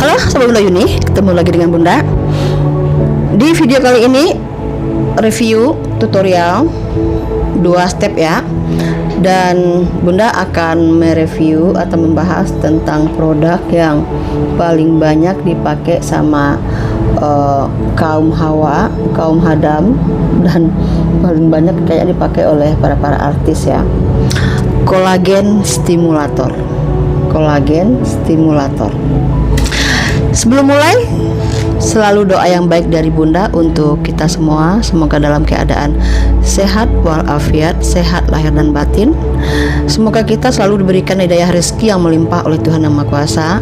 Halo Sobat Bunda Yuni, ketemu lagi dengan Bunda. Di video kali ini review tutorial 2 step ya. Dan Bunda akan mereview atau membahas tentang produk yang paling banyak dipakai sama kaum hawa, kaum hadam, dan paling banyak kayak dipakai oleh para artis ya. Kolagen stimulator. Kolagen stimulator. Sebelum mulai, selalu doa yang baik dari Bunda untuk kita semua. Semoga dalam keadaan sehat walafiat, sehat lahir dan batin. Semoga kita selalu diberikan hidayah rezeki yang melimpah oleh Tuhan Yang Maha Kuasa.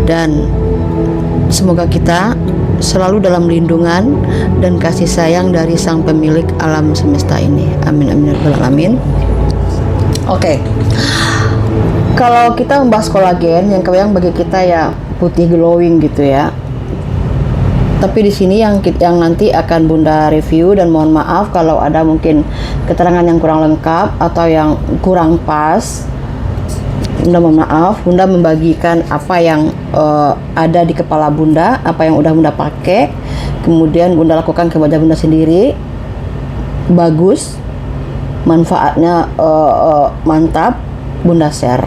Dan semoga kita selalu dalam lindungan dan kasih sayang dari Sang Pemilik alam semesta ini. Amin amin ya rabbal alamin. Oke. Kalau kita membahas kolagen, yang kebayang bagi kita ya putih glowing gitu ya. Tapi di sini yang nanti akan Bunda review, dan mohon maaf kalau ada mungkin keterangan yang kurang lengkap atau yang kurang pas. Bunda mohon maaf, Bunda membagikan apa yang ada di kepala Bunda, apa yang udah Bunda pakai, kemudian Bunda lakukan ke wajah Bunda sendiri. Bagus, manfaatnya mantap, Bunda share.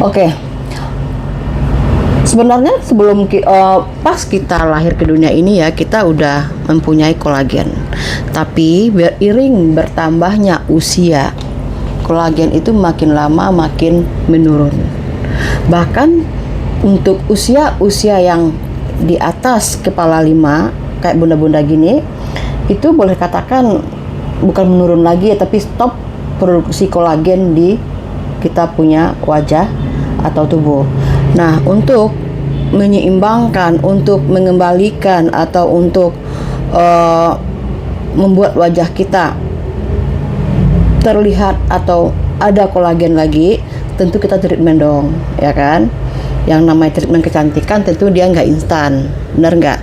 Oke. Sebenarnya sebelum pas kita lahir ke dunia ini ya, kita udah mempunyai kolagen. Tapi beriring bertambahnya usia, kolagen itu makin lama makin menurun. Bahkan untuk usia yang di atas kepala 5 kayak bunda-bunda gini, itu boleh katakan bukan menurun lagi ya, tapi stop produksi kolagen di kita punya wajah atau tubuh. Nah, untuk menyeimbangkan, untuk mengembalikan atau untuk membuat wajah kita terlihat atau ada kolagen lagi, tentu kita treatment dong, ya kan? Yang namanya treatment kecantikan tentu dia nggak instan, benar nggak?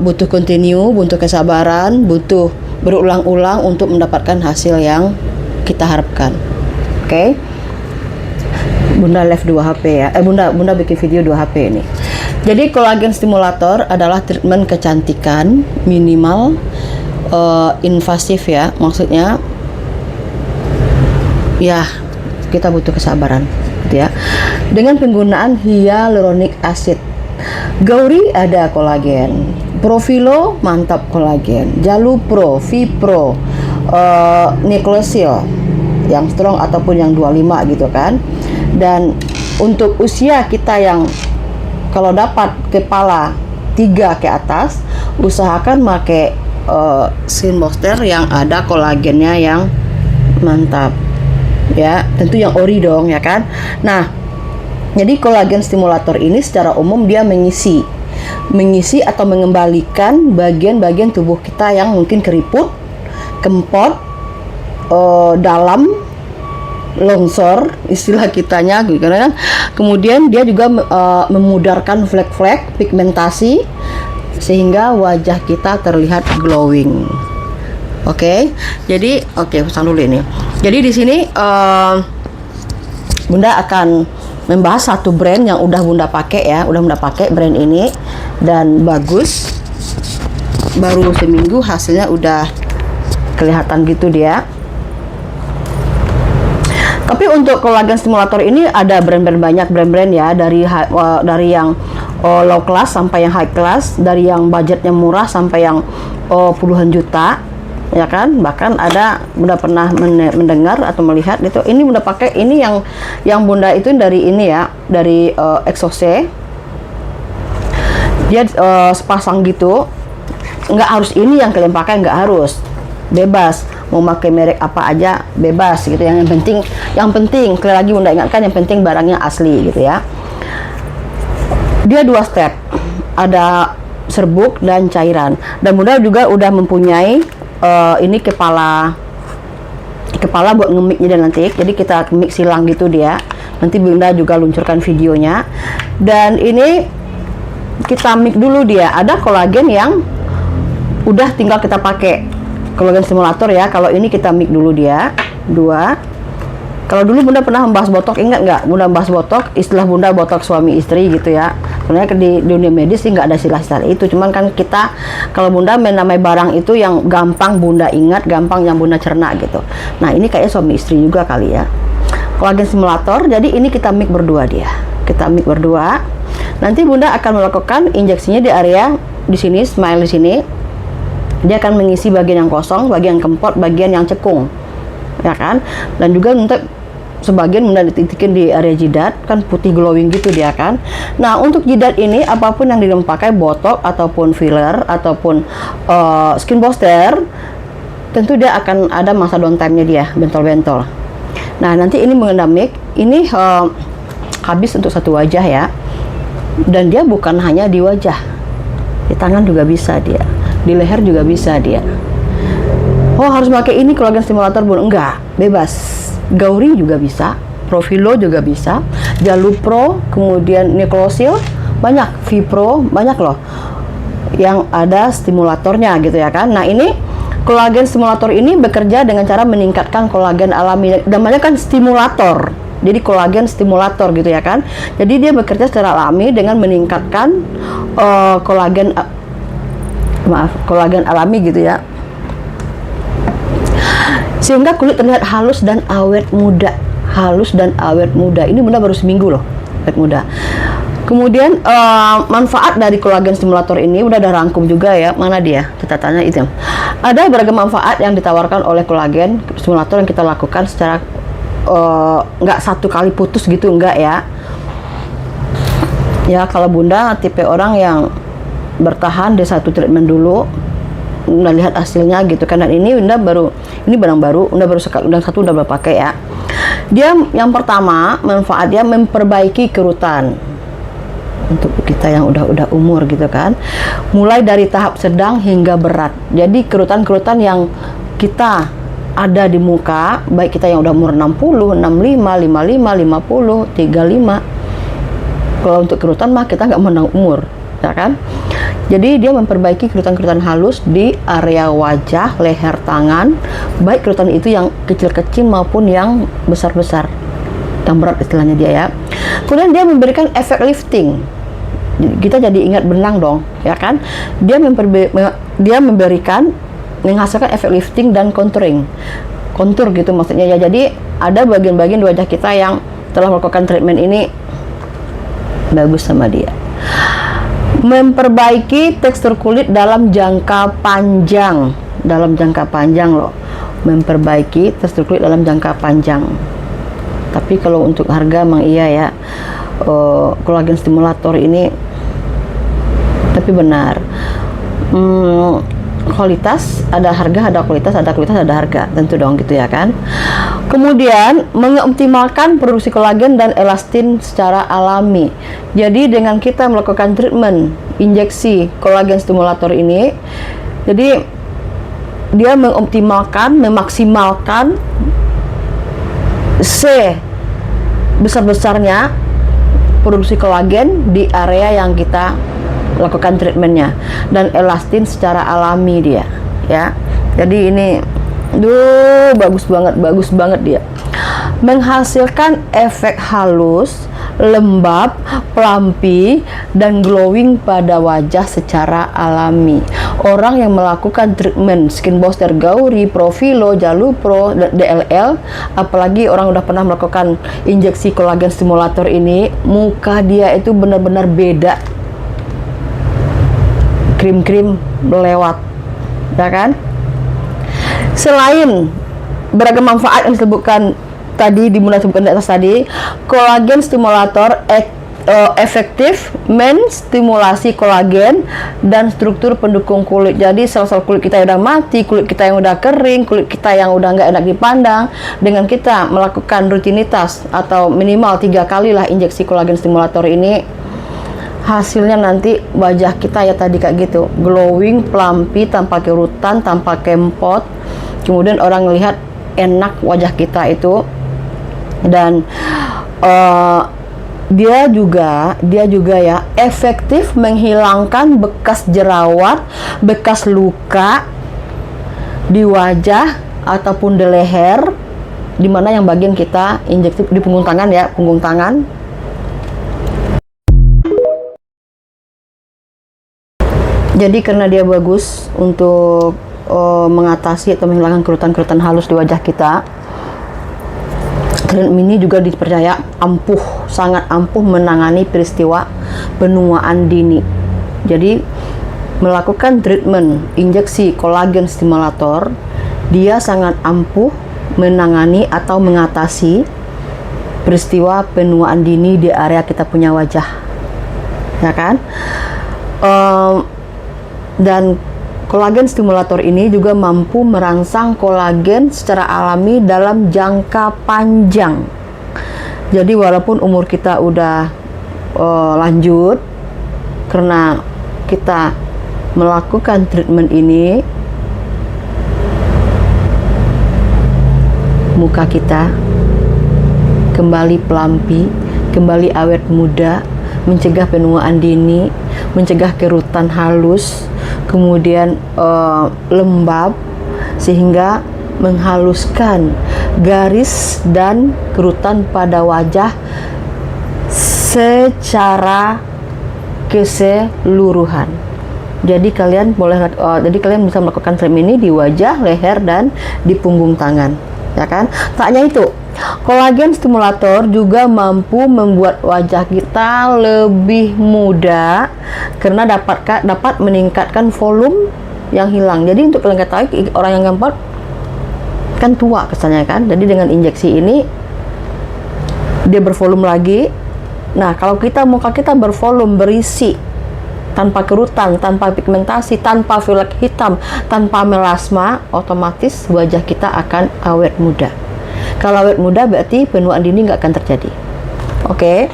Butuh continue, butuh kesabaran, butuh berulang-ulang untuk mendapatkan hasil yang kita harapkan. Oke? Bunda live 2 HP ya. Bunda bikin video 2 HP ini. Jadi kolagen stimulator adalah treatment kecantikan minimal invasif ya. Maksudnya ya kita butuh kesabaran gitu ya. Dengan penggunaan hyaluronic acid. Gauri ada kolagen. Profilo mantap kolagen. Jalupro, Vipro, Niclosil yang strong ataupun yang 25 gitu kan. Dan untuk usia kita yang kalau dapat kepala 3 ke atas, usahakan pakai skin booster yang ada kolagennya yang mantap ya, tentu yang ori dong ya kan. Nah, jadi kolagen stimulator ini secara umum dia mengisi atau mengembalikan bagian-bagian tubuh kita yang mungkin keriput, kempot, dalam, longsor istilah kitanya gitu kan. Kemudian dia juga memudarkan flek-flek pigmentasi sehingga wajah kita terlihat glowing. Oke. Jadi pesan dulu ini. Jadi di sini Bunda akan membahas satu brand yang udah Bunda pakai ya, Bunda pakai brand ini dan bagus. Baru seminggu hasilnya udah kelihatan gitu dia. Tapi untuk kolagen stimulator ini ada banyak brand ya, dari yang low class sampai yang high class, dari yang budgetnya murah sampai yang puluhan juta, ya kan? Bahkan ada Bunda pernah mendengar atau melihat gitu. Ini Bunda pakai ini yang Bunda itu dari ini ya, dari Exose. Dia sepasang gitu. Nggak harus ini yang kalian pakai, nggak harus. Bebas mau pakai merek apa aja, bebas gitu. Yang penting sekali lagi Bunda ingatkan, yang penting barangnya asli gitu ya. Dia 2 step, ada serbuk dan cairan. Dan Bunda juga udah mempunyai ini kepala buat ngemiknya dan nanti. Jadi kita mix silang gitu dia. Nanti Bunda juga luncurkan videonya. Dan ini kita mix dulu dia. Ada kolagen yang udah tinggal kita pakai, kolagen stimulator ya. Kalau ini kita mix dulu dia 2. Kalau dulu Bunda pernah membahas botok, ingat nggak? Bunda membahas botok, istilah Bunda botok suami istri gitu ya. Sebenarnya di dunia medis sih nggak ada istilah itu. Cuman kan kita, kalau Bunda menamai barang itu yang gampang Bunda ingat, gampang yang Bunda cerna gitu. Nah ini kayak suami istri juga kali ya. Kolagen stimulator, jadi ini kita mix berdua dia. Kita mix berdua. Nanti Bunda akan melakukan injeksinya di area di sini, smile di sini. Dia akan mengisi bagian yang kosong, bagian kempot, bagian yang cekung, ya kan? Dan juga untuk sebagian Bunda dititikin di area jidat, kan putih glowing gitu dia kan. Nah untuk jidat ini apapun yang dipakai, botok ataupun filler ataupun skin booster, tentu dia akan ada masa downtime-nya dia, bentol-bentol. Nah nanti ini mengenai mic, ini habis untuk satu wajah ya. Dan dia bukan hanya di wajah, di tangan juga bisa dia, di leher juga bisa dia. Oh harus pakai ini kolagen stimulator Bun? Enggak, bebas. Gauri juga bisa, Profilo juga bisa, Jalupro, kemudian Niclosil, banyak, Vipro, banyak loh yang ada stimulatornya gitu ya kan. Nah ini kolagen stimulator ini bekerja dengan cara meningkatkan kolagen alami, namanya kan stimulator, jadi kolagen stimulator gitu ya kan. Jadi dia bekerja secara alami dengan meningkatkan kolagen alami gitu ya, sehingga kulit terlihat halus dan awet muda. Halus dan awet muda. Ini Bunda baru seminggu loh, awet muda. Kemudian manfaat dari kolagen stimulator ini udah ada rangkum juga ya. Mana dia? Kita tanya itu. Ada beragam manfaat yang ditawarkan oleh kolagen stimulator yang kita lakukan secara nggak satu kali putus gitu, enggak ya. Ya kalau Bunda tipe orang yang bertahan di satu treatment dulu, udah lihat hasilnya gitu kan. Dan ini Bunda baru, ini barang baru, Bunda baru sekali, udah satu udah pakai ya. Dia yang pertama manfaatnya memperbaiki kerutan untuk kita yang udah umur gitu kan, mulai dari tahap sedang hingga berat. Jadi kerutan-kerutan yang kita ada di muka, baik kita yang udah umur 60, 65, 55, 50, 35. Kalau untuk kerutan mah kita nggak menang umur, ya kan? Jadi dia memperbaiki kerutan-kerutan halus di area wajah, leher, tangan, baik kerutan itu yang kecil-kecil maupun yang besar-besar, yang berat istilahnya dia ya. Kemudian dia memberikan efek lifting. Kita jadi ingat benang dong, ya kan? Dia memberikan, menghasilkan efek lifting dan contouring, kontur gitu maksudnya ya. Jadi ada bagian-bagian di wajah kita yang telah melakukan treatment ini bagus sama dia. Memperbaiki tekstur kulit dalam jangka panjang, loh. Memperbaiki tekstur kulit dalam jangka panjang. Tapi kalau untuk harga emang iya ya, kolagen stimulator ini, tapi benar, kualitas ada harga, ada kualitas, ada harga, tentu dong gitu ya kan. Kemudian mengoptimalkan produksi kolagen dan elastin secara alami. Jadi dengan kita melakukan treatment injeksi kolagen stimulator ini, jadi dia mengoptimalkan, memaksimalkan besar-besarnya produksi kolagen di area yang kita lakukan treatmentnya, dan elastin secara alami dia ya. Jadi ini bagus banget dia, menghasilkan efek halus, lembab, pelampi, dan glowing pada wajah secara alami. Orang yang melakukan treatment skin booster Gauri, Profilo, Jalupro, DLL, apalagi orang udah pernah melakukan injeksi kolagen stimulator ini, muka dia itu benar-benar beda, krim-krim melewat, ya kan? Selain beragam manfaat yang disebutkan tadi, disebutkan di atas tadi, kolagen stimulator efektif menstimulasi kolagen dan struktur pendukung kulit. Jadi sel-sel kulit kita yang udah mati, kulit kita yang udah kering, kulit kita yang udah nggak enak dipandang, dengan kita melakukan rutinitas atau minimal 3 kali lah injeksi kolagen stimulator ini, hasilnya nanti wajah kita ya tadi kayak gitu, glowing, pelampi, tanpa kerutan, tanpa kempot. Kemudian orang melihat enak wajah kita itu. Dan dia juga ya efektif menghilangkan bekas jerawat, bekas luka di wajah ataupun di leher, dimana yang bagian kita injeksi di punggung tangan ya, punggung tangan. Jadi karena dia bagus untuk mengatasi atau menghilangkan kerutan-kerutan halus di wajah kita. Treatment ini juga dipercaya sangat ampuh menangani peristiwa penuaan dini. Jadi melakukan treatment injeksi kolagen stimulator, dia sangat ampuh menangani atau mengatasi peristiwa penuaan dini di area kita punya wajah, ya kan? Dan kolagen stimulator ini juga mampu merangsang kolagen secara alami dalam jangka panjang. Jadi walaupun umur kita udah lanjut, karena kita melakukan treatment ini, muka kita kembali pelampi, kembali awet muda, mencegah penuaan dini, mencegah kerutan halus, kemudian lembab, sehingga menghaluskan garis dan kerutan pada wajah secara keseluruhan. Jadi kalian bisa melakukan treatment ini di wajah, leher, dan di punggung tangan, ya kan? Tak hanya itu, kolagen stimulator juga mampu membuat wajah kita lebih muda karena dapat meningkatkan volume yang hilang. Jadi untuk kalian ketahui, orang yang gampang kan tua kesannya kan. Jadi dengan injeksi ini dia bervolume lagi. Nah, kalau muka kita bervolume, berisi, tanpa kerutan, tanpa pigmentasi, tanpa flek hitam, tanpa melasma, otomatis wajah kita akan awet muda. Kalau awet muda berarti penuaan dini nggak akan terjadi. Oke.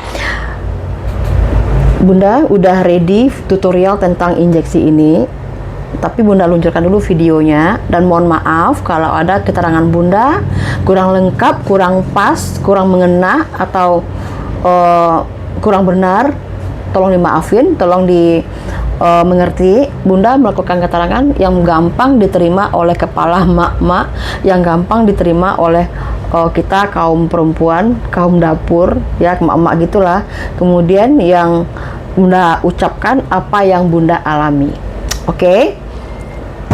Bunda udah ready tutorial tentang injeksi ini, tapi Bunda luncurkan dulu videonya, dan mohon maaf kalau ada keterangan Bunda kurang lengkap, kurang pas, kurang mengena, atau kurang benar. Tolong dimaafin, tolong mengerti. Bunda melakukan keterangan yang gampang diterima oleh kepala mak-mak, yang gampang diterima oleh kita kaum perempuan, kaum dapur, ya, mak-mak gitulah. Kemudian yang Bunda ucapkan apa yang Bunda alami. Oke?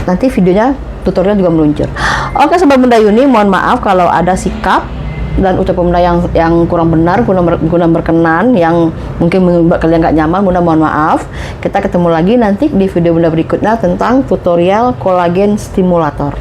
Nanti videonya, tutorial juga meluncur. Oke, Sobat Bunda Yuni, mohon maaf kalau ada sikap dan ucapan Bunda yang kurang benar, kurang berkenan, yang mungkin membuat kalian nggak nyaman. Bunda mohon maaf. Kita ketemu lagi nanti di video Bunda berikutnya tentang tutorial kolagen stimulator.